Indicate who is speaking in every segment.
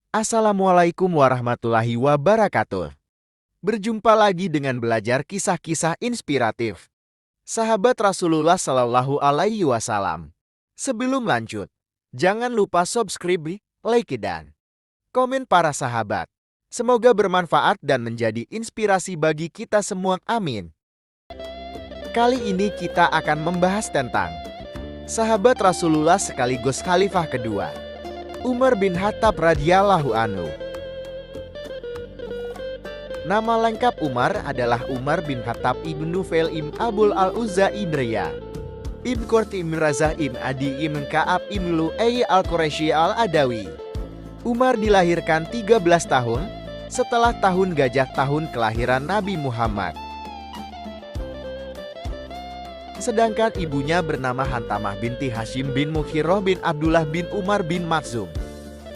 Speaker 1: Assalamualaikum warahmatullahi wabarakatuh. Berjumpa lagi dengan belajar kisah-kisah inspiratif sahabat Rasulullah Shallallahu Alaihi Wasallam. Sebelum lanjut, jangan lupa subscribe, like, dan komen para sahabat. Semoga bermanfaat dan menjadi inspirasi bagi kita semua. Amin. Kali ini kita akan membahas tentang sahabat Rasulullah sekaligus khalifah kedua, Umar bin Khattab radhiyallahu anhu. Nama lengkap Umar adalah Umar bin Khattab ibn Nufail ibn Abul al-Uzza Indriya ibn Qurt ibn Razah ibn Adi ibn Ka'ab ibn Lu'ay al-Quraisy al-Adawi. Umar dilahirkan 13 tahun setelah tahun gajah tahun kelahiran Nabi Muhammad. Sedangkan ibunya bernama Hantamah binti Hashim bin Mughirah bin Abdullah bin Umar bin Makhzum.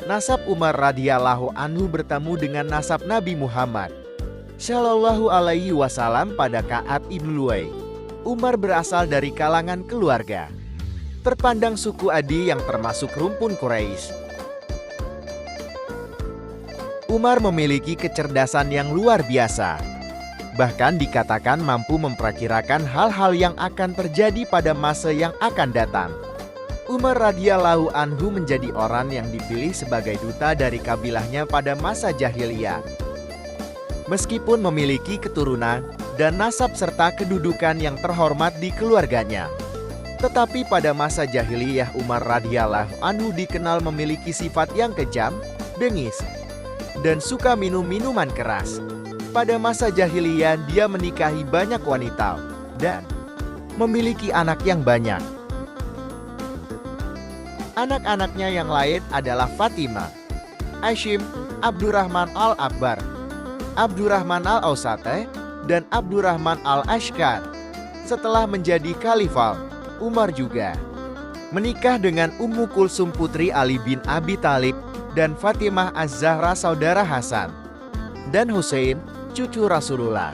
Speaker 1: Nasab Umar radhiyallahu anhu bertemu dengan nasab Nabi Muhammad Shallallahu Alaihi Wasallam pada Ka'ab ibn Lu'ay. Umar berasal dari kalangan keluarga terpandang suku Adi yang termasuk rumpun Quraisy. Umar memiliki kecerdasan yang luar biasa. Bahkan dikatakan mampu memperkirakan hal-hal yang akan terjadi pada masa yang akan datang. Umar radhiyallahu anhu menjadi orang yang dipilih sebagai duta dari kabilahnya pada masa jahiliyah. Meskipun memiliki keturunan dan nasab serta kedudukan yang terhormat di keluarganya, tetapi pada masa jahiliyah Umar radhiyallahu anhu dikenal memiliki sifat yang kejam, bengis, dan suka minum minuman keras. Pada masa jahiliyah dia menikahi banyak wanita dan memiliki anak yang banyak. Anak-anaknya yang lain adalah Fatimah, Hashim, Abdurrahman al-Akbar, Abdurrahman al-Awsate, dan Abdurrahman al-Ashkar. Setelah menjadi khalifah, Umar juga menikah dengan Ummu Kulsum putri Ali bin Abi Thalib dan Fatimah Az-Zahra saudara Hasan dan Hussein, cucu Rasulullah.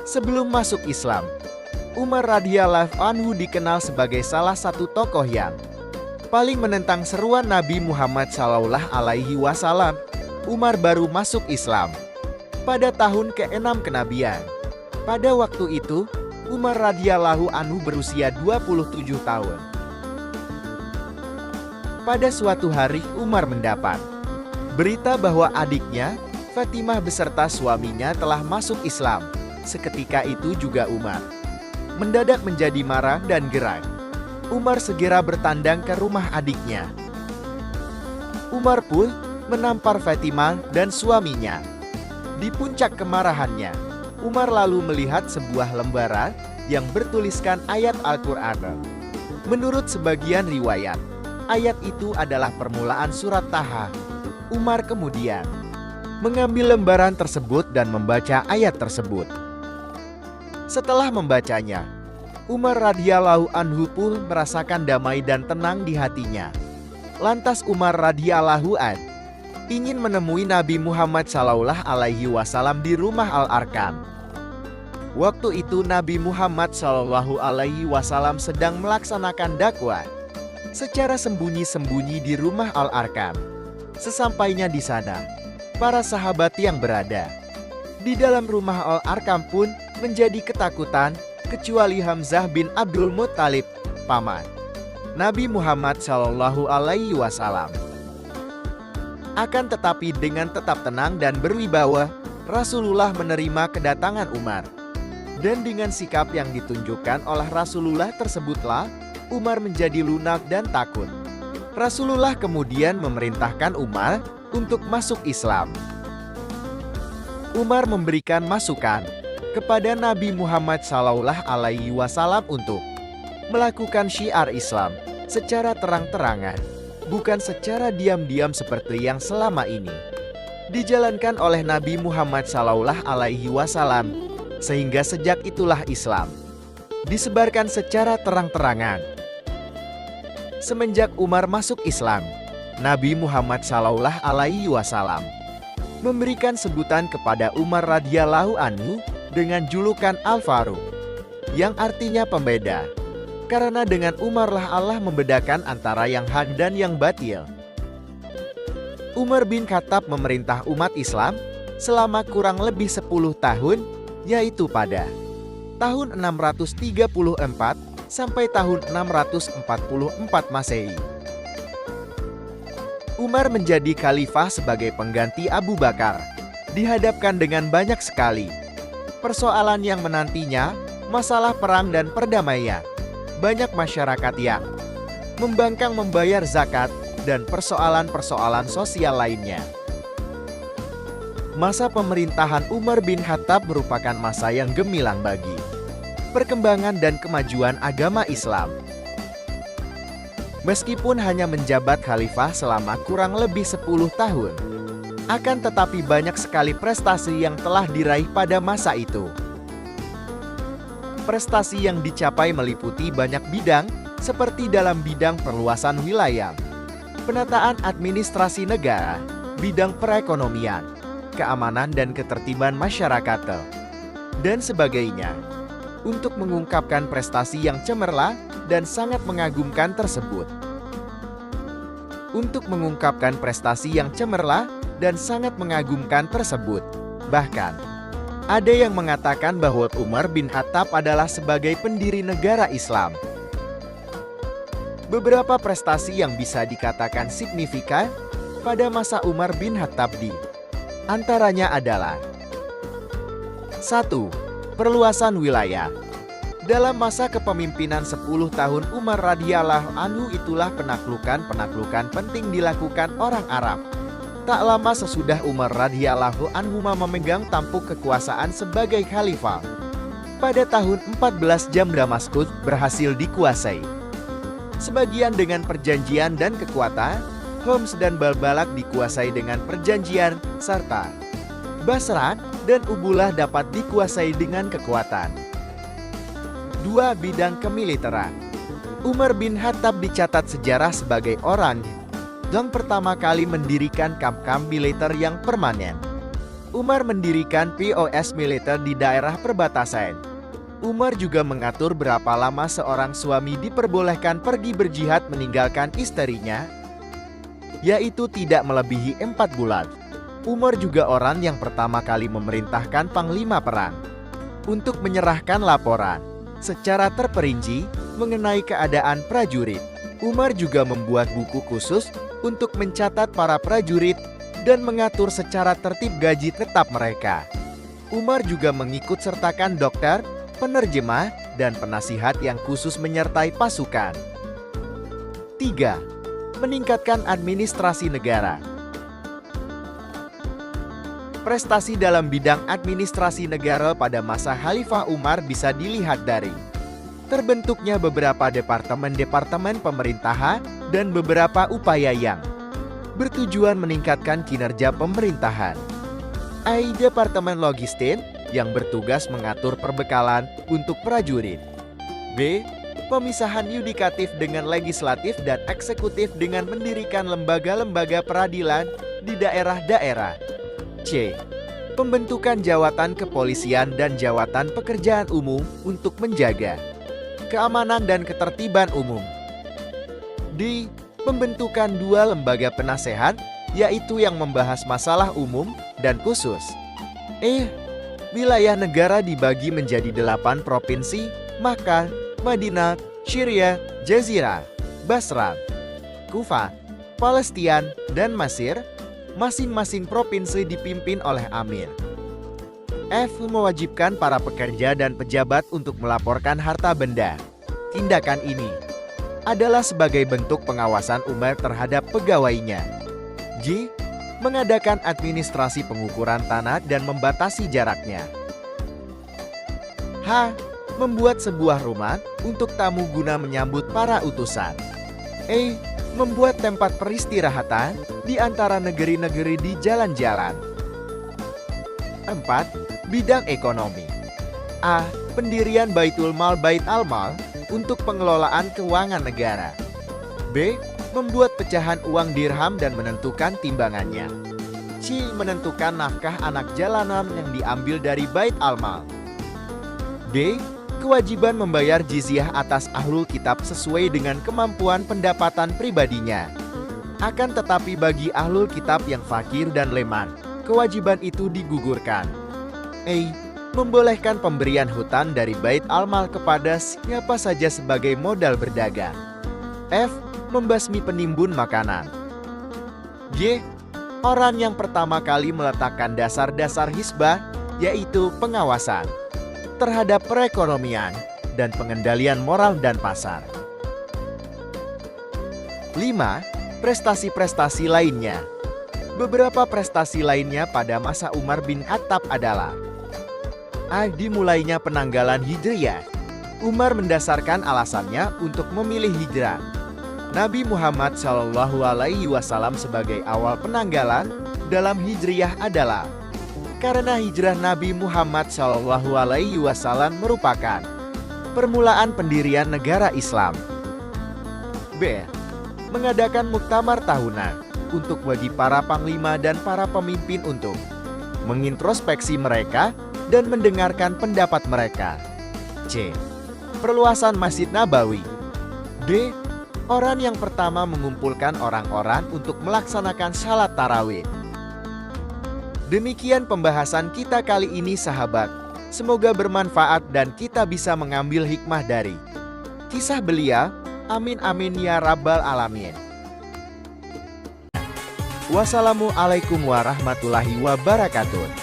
Speaker 1: Sebelum masuk Islam, Umar radhiyallahu anhu dikenal sebagai salah satu tokoh yang paling menentang seruan Nabi Muhammad Shallallahu Alaihi Wasallam. Umar baru masuk Islam pada tahun ke-6 kenabian. Pada waktu itu, Umar radhiyallahu anhu berusia 27 tahun. Pada suatu hari Umar mendapat berita bahwa adiknya, Fatimah beserta suaminya telah masuk Islam. Seketika itu juga Umar mendadak menjadi marah dan gerak. Umar segera bertandang ke rumah adiknya. Umar pun menampar Fatimah dan suaminya. Di puncak kemarahannya, Umar lalu melihat sebuah lembaran yang bertuliskan ayat Al-Quran. Menurut sebagian riwayat, ayat itu adalah permulaan surat Taha. Umar kemudian mengambil lembaran tersebut dan membaca ayat tersebut. Setelah membacanya, Umar radhiyallahu anhu pun merasakan damai dan tenang di hatinya. Lantas Umar radhiyallahu anhu ingin menemui Nabi Muhammad Shallallahu Alaihi Wasallam di rumah Al-Arkam. Waktu itu Nabi Muhammad Shallallahu Alaihi Wasallam sedang melaksanakan dakwah secara sembunyi-sembunyi di rumah Al-Arkam. Sesampainya di sana, para sahabat yang berada di dalam rumah Al-Arkam pun menjadi ketakutan, kecuali Hamzah bin Abdul Muttalib, paman Nabi Muhammad Shallallahu Alaihi Wasallam. Akan tetapi dengan tetap tenang dan berwibawa, Rasulullah menerima kedatangan Umar. Dan dengan sikap yang ditunjukkan oleh Rasulullah tersebutlah Umar menjadi lunak dan takut. Rasulullah kemudian memerintahkan Umar untuk masuk Islam. Umar memberikan masukan kepada Nabi Muhammad Shallallahu Alaihi Wasallam untuk melakukan syiar Islam secara terang-terangan, bukan secara diam-diam seperti yang selama ini dijalankan oleh Nabi Muhammad Shallallahu Alaihi Wasallam, sehingga sejak itulah Islam disebarkan secara terang-terangan. Semenjak Umar masuk Islam, Nabi Muhammad Shallallahu Alaihi Wasallam memberikan sebutan kepada Umar radhiyallahu anhu dengan julukan Al-Faruq, yang artinya pembeda. Karena dengan Umarlah Allah membedakan antara yang hak dan yang batil. Umar bin Khattab memerintah umat Islam selama kurang lebih 10 tahun, yaitu pada tahun 634 sampai tahun 644 Masehi. Umar menjadi khalifah sebagai pengganti Abu Bakar, dihadapkan dengan banyak sekali persoalan yang menantinya, masalah perang dan perdamaian. Banyak masyarakat yang membangkang membayar zakat dan persoalan-persoalan sosial lainnya. Masa pemerintahan Umar bin Khattab merupakan masa yang gemilang bagi perkembangan dan kemajuan agama Islam. Meskipun hanya menjabat khalifah selama kurang lebih 10 tahun, akan tetapi banyak sekali prestasi yang telah diraih pada masa itu. Prestasi yang dicapai meliputi banyak bidang, seperti dalam bidang perluasan wilayah, penataan administrasi negara, bidang perekonomian, keamanan dan ketertiban masyarakat, dan sebagainya. Untuk mengungkapkan prestasi yang cemerlang dan sangat mengagumkan tersebut. Untuk mengungkapkan prestasi yang cemerlang dan sangat mengagumkan tersebut, bahkan ada yang mengatakan bahwa Umar bin Khattab adalah sebagai pendiri negara Islam. Beberapa prestasi yang bisa dikatakan signifikan pada masa Umar bin Khattab di antaranya adalah 1. Perluasan wilayah. Dalam masa kepemimpinan 10 tahun Umar radhiyallahu anhu itulah penaklukan penting dilakukan orang Arab. Tak lama sesudah Umar radhiyallahu anhu memegang tampuk kekuasaan sebagai khalifah. Pada tahun 14 Jam Damaskus berhasil dikuasai. Sebagian dengan perjanjian dan kekuatan, Homs dan Balbalak dikuasai dengan perjanjian, serta Basran dan Ubulah dapat dikuasai dengan kekuatan. 2. Bidang kemiliteran. Umar bin Khattab dicatat sejarah sebagai orang yang pertama kali mendirikan kamp-kamp militer yang permanen. Umar mendirikan POS militer di daerah perbatasan. Umar juga mengatur berapa lama seorang suami diperbolehkan pergi berjihad meninggalkan istrinya, yaitu tidak melebihi 4 bulan. Umar juga orang yang pertama kali memerintahkan panglima perang untuk menyerahkan laporan secara terperinci mengenai keadaan prajurit. Umar juga membuat buku khusus untuk mencatat para prajurit dan mengatur secara tertib gaji tetap mereka. Umar juga mengikut sertakan dokter, penerjemah, dan penasihat yang khusus menyertai pasukan. 3. Meningkatkan administrasi negara. Prestasi dalam bidang administrasi negara pada masa Khalifah Umar bisa dilihat dari terbentuknya beberapa departemen-departemen pemerintahan dan beberapa upaya yang bertujuan meningkatkan kinerja pemerintahan. A. Departemen Logistik yang bertugas mengatur perbekalan untuk prajurit. B. Pemisahan yudikatif dengan legislatif dan eksekutif dengan mendirikan lembaga-lembaga peradilan di daerah-daerah. C. Pembentukan jawatan kepolisian dan jawatan pekerjaan umum untuk menjaga keamanan dan ketertiban umum. D. Pembentukan 2 lembaga penasehat, yaitu yang membahas masalah umum dan khusus. E. Wilayah negara dibagi menjadi 8 provinsi, Makkah, Madinah, Syria, Jazirah, Basra, Kufah, Palestina, dan Mesir. Masing-masing provinsi dipimpin oleh amir. F. Mewajibkan para pekerja dan pejabat untuk melaporkan harta benda. Tindakan ini adalah sebagai bentuk pengawasan Umar terhadap pegawainya. G. Mengadakan administrasi pengukuran tanah dan membatasi jaraknya. H. Membuat sebuah rumah untuk tamu guna menyambut para utusan. E. Membuat tempat peristirahatan di antara negeri-negeri di jalan-jalan. 4. Bidang ekonomi. A. Pendirian Baitul Mal Bait al-Mal untuk pengelolaan keuangan negara. B. Membuat pecahan uang dirham dan menentukan timbangannya. C. Menentukan nafkah anak jalanan yang diambil dari Bait al-Mal. D. Kewajiban membayar jizyah atas ahlul kitab sesuai dengan kemampuan pendapatan pribadinya. Akan tetapi bagi ahlul kitab yang fakir dan leman, kewajiban itu digugurkan. Membolehkan pemberian hutan dari Bait al-Mal kepada siapa saja sebagai modal berdagang. Membasmi penimbun makanan. G. Orang yang pertama kali meletakkan dasar-dasar hisbah, yaitu pengawasan terhadap perekonomian dan pengendalian moral dan pasar. 5. Prestasi-prestasi lainnya. Beberapa prestasi lainnya pada masa Umar bin Khattab adalah: dimulainya penanggalan Hijriyah. Umar mendasarkan alasannya untuk memilih hijrah Nabi Muhammad SAW sebagai awal penanggalan dalam Hijriyah adalah karena hijrah Nabi Muhammad SAW merupakan permulaan pendirian negara Islam. B. Mengadakan muktamar tahunan untuk bagi para panglima dan para pemimpin untuk mengintrospeksi mereka dan mendengarkan pendapat mereka. C. Perluasan Masjid Nabawi. D. Orang yang pertama mengumpulkan orang-orang untuk melaksanakan salat tarawih. Demikian pembahasan kita kali ini, sahabat. Semoga bermanfaat dan kita bisa mengambil hikmah dari kisah beliau. Amin amin ya rabbal alamin. Wassalamualaikum warahmatullahi wabarakatuh.